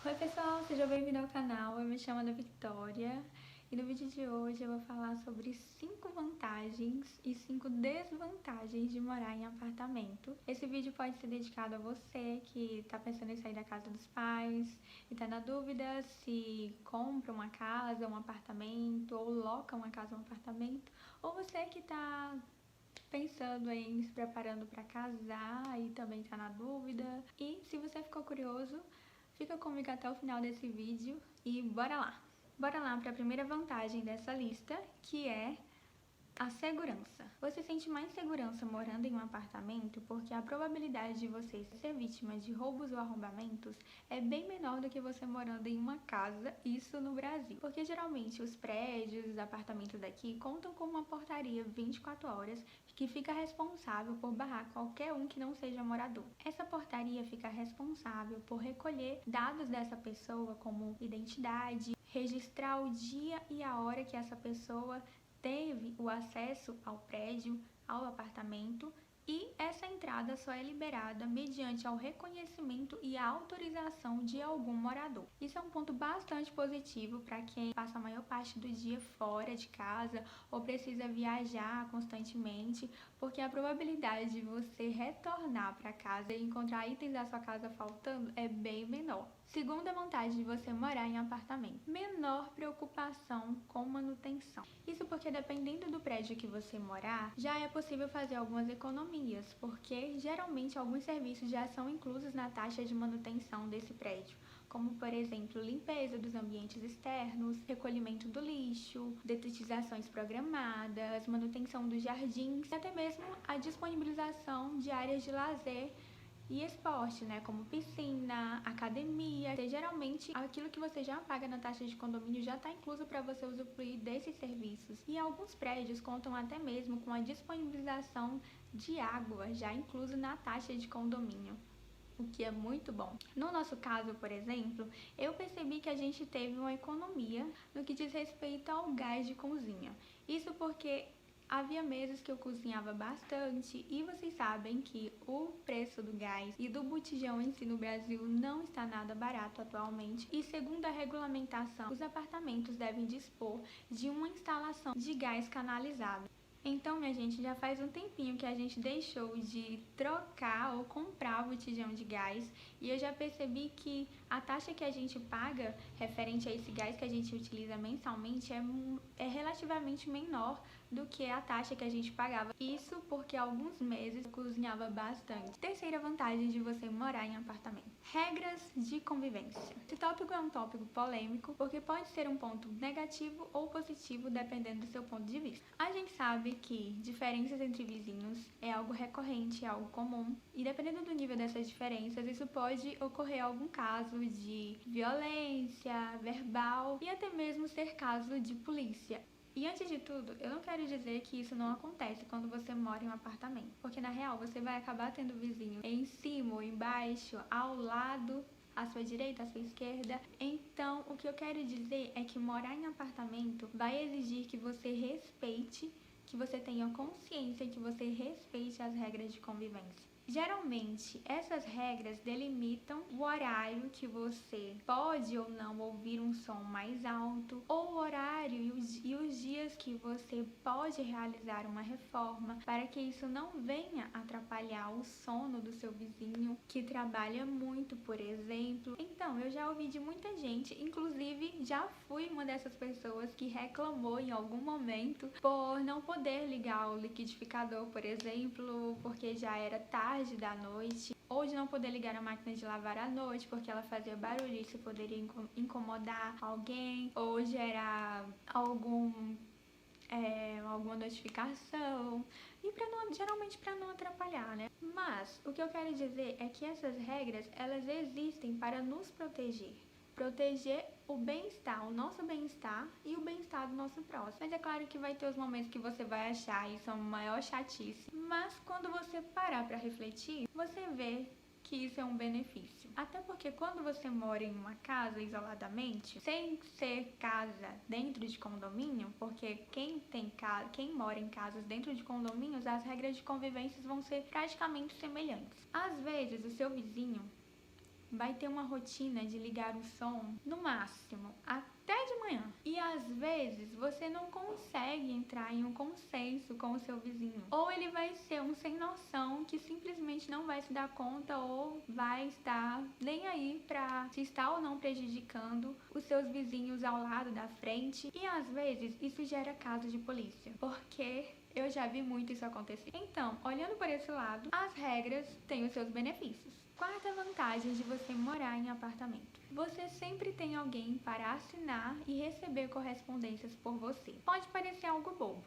Oi pessoal, seja bem-vindo ao canal, eu me chamo Ana Victoria e no vídeo de hoje eu vou falar sobre 5 vantagens e 5 desvantagens de morar em apartamento. Esse vídeo pode ser dedicado a você que está pensando em sair da casa dos pais e está na dúvida se compra uma casa, um apartamento ou loca uma casa, um apartamento, ou você que está pensando em se preparando para casar e também está na dúvida. E se você ficou curioso, fica comigo até o final desse vídeo e bora lá! Bora lá para a primeira vantagem dessa lista, que é a segurança. Você sente mais segurança morando em um apartamento porque a probabilidade de você ser vítima de roubos ou arrombamentos é bem menor do que você morando em uma casa, isso no Brasil. Porque geralmente os prédios, os apartamentos daqui contam com uma portaria 24 horas que fica responsável por barrar qualquer um que não seja morador. Essa portaria fica responsável por recolher dados dessa pessoa como identidade, registrar o dia e a hora que essa pessoa teve o acesso ao prédio, ao apartamento, e essa entrada só é liberada mediante ao reconhecimento e a autorização de algum morador. Isso é um ponto bastante positivo para quem passa a maior parte do dia fora de casa ou precisa viajar constantemente, porque a probabilidade de você retornar para casa e encontrar itens da sua casa faltando é bem menor. Segunda vantagem de você morar em apartamento: menor preocupação com manutenção. Isso porque dependendo do prédio que você morar, já é possível fazer algumas economias, porque geralmente alguns serviços já são inclusos na taxa de manutenção desse prédio, como por exemplo, limpeza dos ambientes externos, recolhimento do lixo, detetizações programadas, manutenção dos jardins e até mesmo a disponibilização de áreas de lazer e esporte, como piscina, academia. Geralmente aquilo que você já paga na taxa de condomínio já está incluso para você usufruir desses serviços. E alguns prédios contam até mesmo com a disponibilização de água já incluso na taxa de condomínio, o que é muito bom. No nosso caso, por exemplo, eu percebi que a gente teve uma economia no que diz respeito ao gás de cozinha. Isso porque havia meses que eu cozinhava bastante e vocês sabem que o preço do gás e do botijão em si no Brasil não está nada barato atualmente. E segundo a regulamentação, os apartamentos devem dispor de uma instalação de gás canalizado. Então, minha gente, já faz um tempinho que a gente deixou de trocar ou comprar botijão de gás e eu já percebi que a taxa que a gente paga referente a esse gás que a gente utiliza mensalmente é relativamente menor do que a taxa que a gente pagava. Isso porque há alguns meses eu cozinhava bastante. Terceira vantagem de você morar em apartamento: regras de convivência. Esse tópico é um tópico polêmico porque pode ser um ponto negativo ou positivo dependendo do seu ponto de vista. A gente sabe que diferenças entre vizinhos é algo recorrente, é algo comum, e dependendo do nível dessas diferenças, isso pode ocorrer algum caso de violência verbal e até mesmo ser caso de polícia. E antes de tudo, eu não quero dizer que isso não acontece quando você mora em um apartamento, porque na real você vai acabar tendo vizinho em cima ou embaixo, ao lado, à sua direita, à sua esquerda. Então, o que eu quero dizer é que morar em apartamento vai exigir que você respeite, que você tenha consciência, que você respeite as regras de convivência. Geralmente, essas regras delimitam o horário que você pode ou não ouvir um som mais alto, ou o horário e os dias que você pode realizar uma reforma, para que isso não venha atrapalhar o sono do seu vizinho que trabalha muito, por exemplo. Então, eu já ouvi de muita gente, inclusive já fui uma dessas pessoas que reclamou em algum momento por não poder ligar o liquidificador, por exemplo, porque já era tarde da noite, ou de não poder ligar a máquina de lavar à noite porque ela fazia barulho e isso poderia incomodar alguém ou gerar alguma notificação, e geralmente para não atrapalhar, Mas o que eu quero dizer é que essas regras, elas existem para nos proteger o bem-estar, o nosso bem-estar e o bem-estar do nosso próximo. Mas é claro que vai ter os momentos que você vai achar isso a maior chatice, mas quando você parar para refletir, você vê que isso é um benefício. Até porque quando você mora em uma casa isoladamente, sem ser casa dentro de condomínio, porque quem mora em casas dentro de condomínios, as regras de convivência vão ser praticamente semelhantes. Às vezes o seu vizinho vai ter uma rotina de ligar o som no máximo até de manhã. E às vezes você não consegue entrar em um consenso com o seu vizinho. Ou ele vai ser um sem noção que simplesmente não vai se dar conta ou vai estar nem aí pra se está ou não prejudicando os seus vizinhos ao lado da frente. E às vezes isso gera casos de polícia, porque eu já vi muito isso acontecer. Então, olhando por esse lado, as regras têm os seus benefícios. Quarta vantagem de você morar em apartamento: você sempre tem alguém para assinar e receber correspondências por você. Pode parecer algo bobo,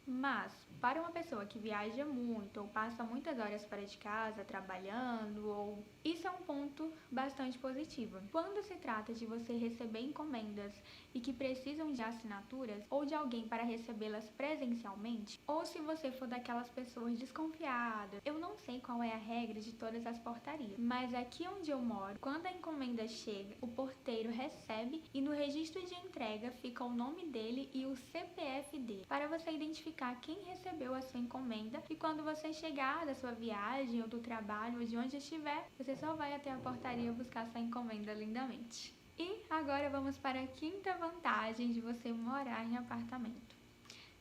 mas para uma pessoa que viaja muito ou passa muitas horas fora de casa trabalhando, isso é um ponto bastante positivo. Quando se trata de você receber encomendas e que precisam de assinaturas ou de alguém para recebê-las presencialmente, ou se você for daquelas pessoas desconfiadas, eu não sei qual é a regra de todas as portarias, mas aqui onde eu moro, quando a encomenda chega, o porteiro recebe e no registro de entrega fica o nome dele e o CPF dele, para você identificar quem recebeu a sua encomenda, e quando você chegar da sua viagem ou do trabalho ou de onde estiver, você só vai até a portaria buscar sua encomenda lindamente. E agora vamos para a quinta vantagem de você morar em apartamento,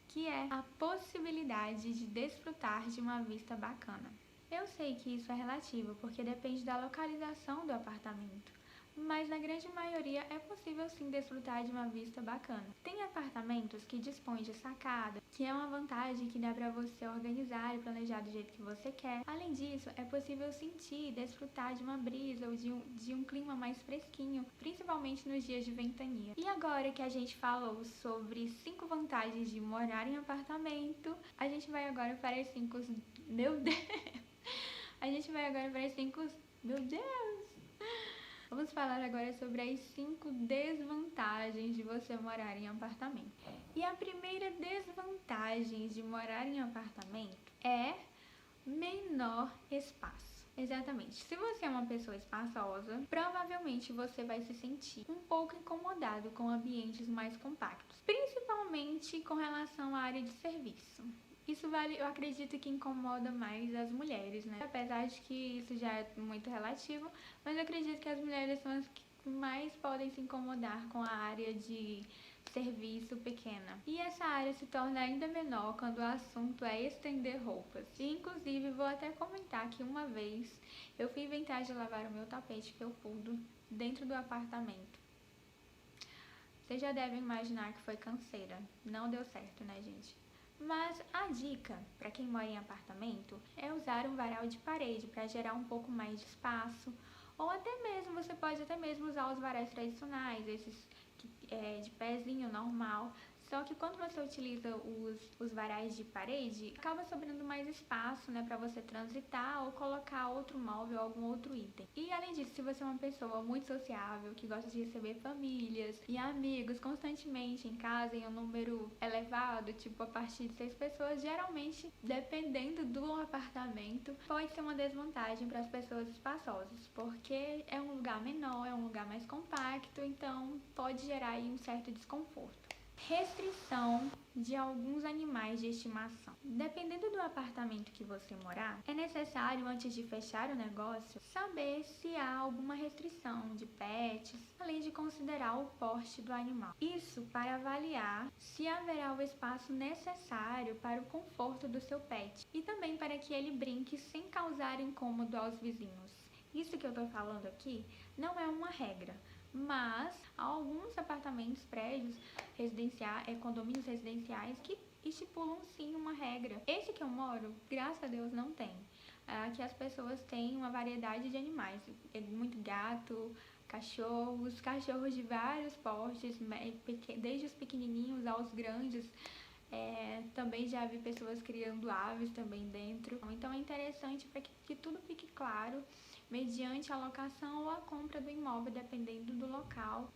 que é a possibilidade de desfrutar de uma vista bacana. Eu sei que isso é relativo, porque depende da localização do apartamento, mas na grande maioria é possível sim desfrutar de uma vista bacana. Tem apartamentos que dispõem de sacada, que é uma vantagem que dá para você organizar e planejar do jeito que você quer. Além disso, é possível sentir e desfrutar de uma brisa ou de um clima mais fresquinho, principalmente nos dias de ventania. E agora que a gente falou sobre 5 vantagens de morar em apartamento, a gente vai agora para as 5... Meu Deus! A gente vai agora para as 5... Meu Deus! Vamos falar agora sobre as 5 desvantagens de você morar em apartamento. E a primeira desvantagem de morar em apartamento é menor espaço. Exatamente. Se você é uma pessoa espaçosa, provavelmente você vai se sentir um pouco incomodado com ambientes mais compactos, principalmente com relação à área de serviço. Isso eu acredito que incomoda mais as mulheres, né? Apesar de que isso já é muito relativo, mas eu acredito que as mulheres são as que mais podem se incomodar com a área de serviço pequena. E essa área se torna ainda menor quando o assunto é estender roupas. E, inclusive, vou até comentar que uma vez eu fui inventar de lavar o meu tapete felpudo dentro do apartamento. Vocês já devem imaginar que foi canseira. Não deu certo, né, gente? Mas a dica para quem mora em apartamento é usar um varal de parede para gerar um pouco mais de espaço, ou até mesmo, você pode até mesmo usar os varais tradicionais, esses de pezinho normal. Só que quando você utiliza os varais de parede, acaba sobrando mais espaço, né, para você transitar ou colocar outro móvel ou algum outro item. E além disso, se você é uma pessoa muito sociável, que gosta de receber famílias e amigos constantemente em casa em um número elevado, tipo a partir de 6 pessoas, geralmente, dependendo do apartamento, pode ser uma desvantagem para as pessoas espaçosas, porque é um lugar menor, é um lugar mais compacto, então pode gerar aí um certo desconforto. Restrição de alguns animais de estimação. Dependendo do apartamento que você morar, é necessário, antes de fechar o negócio, saber se há alguma restrição de pets, além de considerar o porte do animal. Isso para avaliar se haverá o espaço necessário para o conforto do seu pet e também para que ele brinque sem causar incômodo aos vizinhos. Isso que eu estou falando aqui não é uma regra, mas há alguns apartamentos, prédios residenciais, condomínios residenciais que estipulam sim uma regra. Esse que eu moro, graças a Deus, não tem. Aqui as pessoas têm uma variedade de animais, muito gato, cachorros de vários portes, desde os pequenininhos aos grandes. Também já vi pessoas criando aves também dentro. Então é interessante para que tudo fique claro mediante a locação ou a compra do imóvel, dependendo do local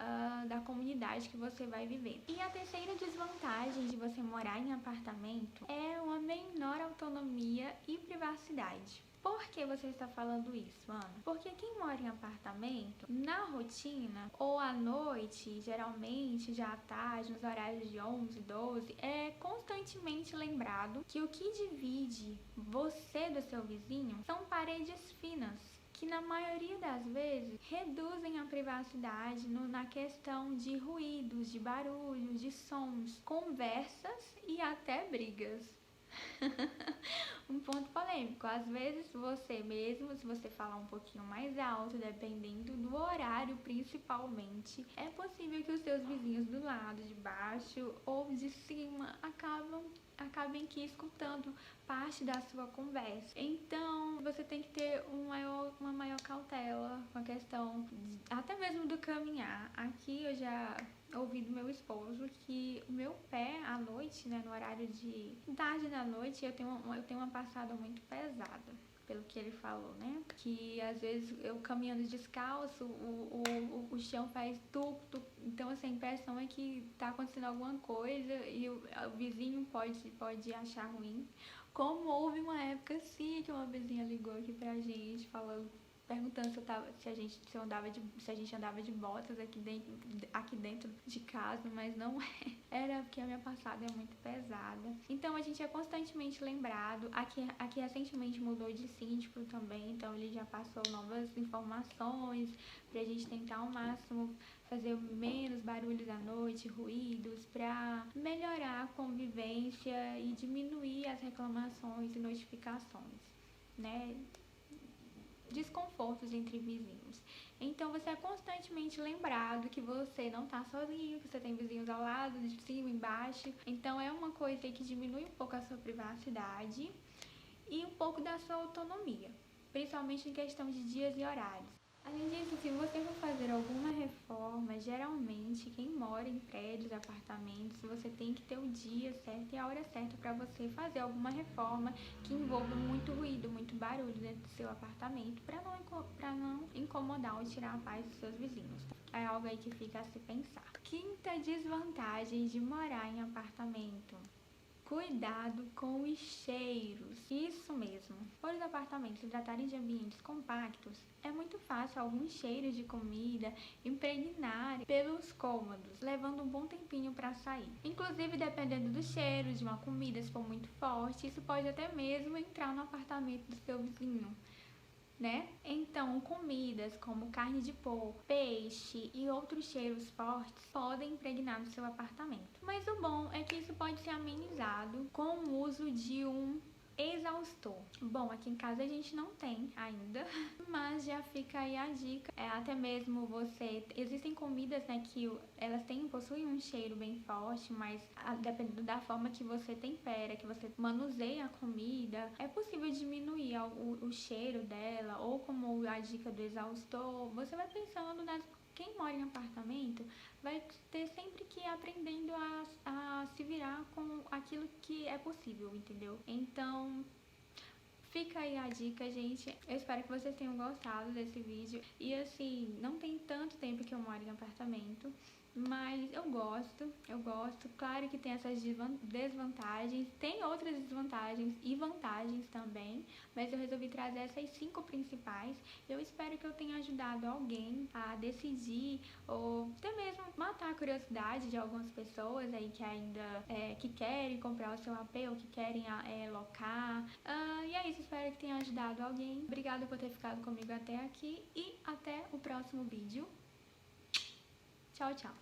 da comunidade que você vai viver. E a terceira desvantagem de você morar em apartamento é uma menor autonomia e privacidade. Por que você está falando isso, Ana? Porque quem mora em apartamento, na rotina ou à noite, geralmente já à tarde, nos horários de 11, 12, é constantemente lembrado que o que divide você do seu vizinho são paredes finas, que na maioria das vezes reduzem a privacidade na questão de ruídos, de barulhos, de sons, conversas e até brigas. Um ponto polêmico, às vezes você mesmo, se você falar um pouquinho mais alto, dependendo do horário principalmente, é possível que os seus vizinhos do lado de baixo ou de cima acabem que escutando parte da sua conversa. Então você tem que ter uma maior cautela com a questão até mesmo do caminhar. Aqui eu já ouvi do meu esposo que o meu pé à noite, né, no horário de tarde da noite, eu tenho uma passada muito pesada, pelo que ele falou, né? Que às vezes eu caminhando descalço, o chão faz tup. Então assim, a impressão é que tá acontecendo alguma coisa e o vizinho pode achar ruim. Como houve uma época sim que uma vizinha ligou aqui pra gente falando, perguntando se a gente andava de botas aqui dentro de casa, mas não é. Era porque a minha passada é muito pesada. Então a gente é constantemente lembrado. Aqui recentemente mudou de síndico também, então ele já passou novas informações pra gente tentar ao máximo fazer menos barulhos à noite, ruídos, para melhorar a convivência e diminuir as reclamações e notificações, né? Desconfortos entre vizinhos. Então você é constantemente lembrado que você não está sozinho, que você tem vizinhos ao lado, de cima, embaixo. Então é uma coisa que diminui um pouco a sua privacidade e um pouco da sua autonomia, principalmente em questão de dias e horários. Além disso, se você for fazer alguma reforma, geralmente quem mora em prédios, apartamentos, você tem que ter o dia certo e a hora certa para você fazer alguma reforma que envolva muito ruído, muito barulho dentro do seu apartamento, para não incomodar ou tirar a paz dos seus vizinhos. É algo aí que fica a se pensar. Quinta desvantagem de morar em apartamento: cuidado com os cheiros. Isso mesmo. Por os apartamentos se tratarem de ambientes compactos, é muito fácil alguns cheiros de comida impregnarem pelos cômodos, levando um bom tempinho para sair. Inclusive, dependendo do cheiro de uma comida, se for muito forte, isso pode até mesmo entrar no apartamento do seu vizinho, né? Então, comidas como carne de porco, peixe e outros cheiros fortes podem impregnar no seu apartamento. Mas o bom é que isso pode ser amenizado com o uso de um exaustor. Bom, aqui em casa a gente não tem ainda, mas já fica aí a dica. Até mesmo existem comidas, né, que elas possuem um cheiro bem forte, mas dependendo da forma que você tempera, que você manuseia a comida, é possível diminuir o cheiro dela, ou como a dica do exaustor. Você vai pensando quem mora em apartamento vai ter sempre que ir aprendendo a se virar com aquilo que é possível, entendeu? Então, fica aí a dica, gente. Eu espero que vocês tenham gostado desse vídeo. E assim, não tem tanto tempo que eu moro em apartamento, mas eu gosto. Claro que tem essas desvantagens, tem outras desvantagens e vantagens também, mas eu resolvi trazer essas 5 principais. Eu espero que eu tenha ajudado alguém a decidir, ou até mesmo matar a curiosidade de algumas pessoas aí que ainda que querem comprar o seu AP ou que querem locar. E é isso, espero que tenha ajudado alguém. Obrigada por ter ficado comigo até aqui e até o próximo vídeo. Tchau, tchau!